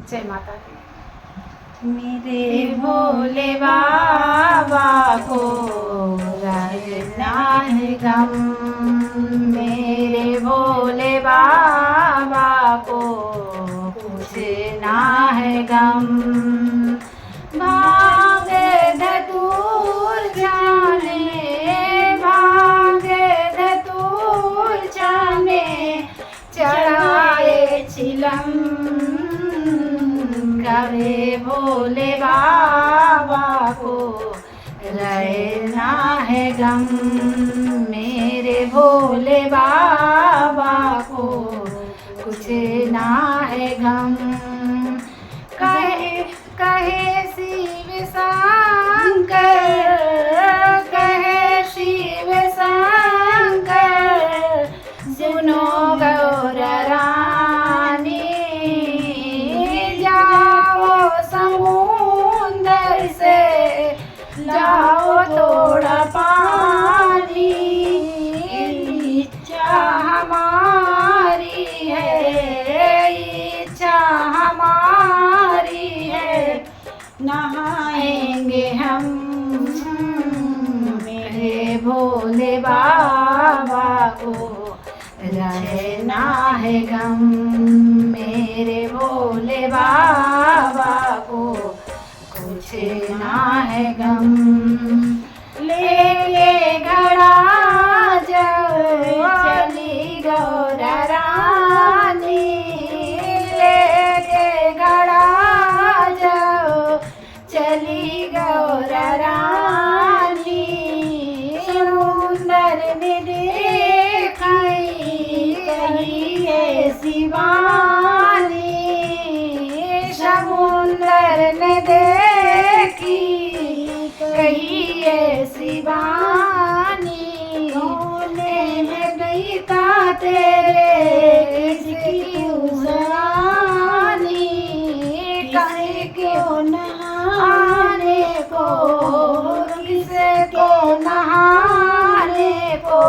जय माता दी। मेरे भोले बाबा को रहना है गम, मेरे भोले बाबा को कुछ ना है गम। भांगे धतूर जाने, भांगे धतूर जाने, चढ़ाए चिलम, करे भोले बाबा को रहना है गम, मेरे भोले बाबा को कुछ ना है गम। कहे कहे शिव शंकर, कहे शिव शंकर, सुनो गौर रानी, जाओ समुंदर से लाओ थोड़ा पानी, इच्छा हमारी है, इच्छा हमारी है, नहाएंगे हम, मेरे भोले बाबा को रहना है गम, मेरे भोले बाबा को कुछ ना है गम। ले घड़ा जाओ चली गौर रानी, ले घड़ा जाओ चली गौर रानी, समुंदर ने देखाई कहिए शिवानी, समुंदर ने देखी कहिए शिवानी, होने में गई का तेरे इसकी उजरानी, कहीं क्यों नहाने को, किसे को नहाने को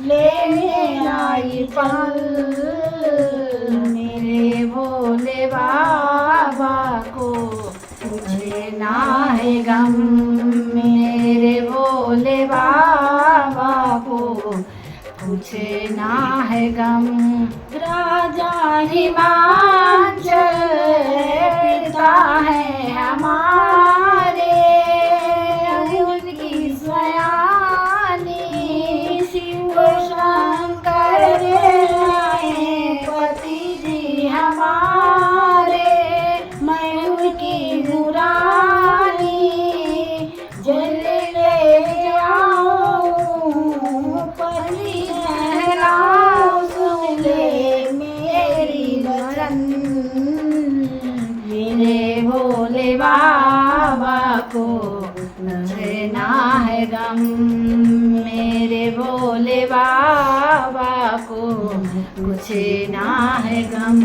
लेने आई पल, मेरे भोले बाबा को मुझे ना है गम, मेरे भोले बाबा को कुछ ना है गम। राजा हिमाचल पिता है हमारे, उनकी सयानी शिव शंकर पति जी हमारे, मैं उनकी मुरारी जल ले जाऊं, परी सहलाऊं, सुन ले मेरी वचन, मेरे भोले बाबा को रहना है गम, मेरे भोले बाबा को कुछ ना है गम।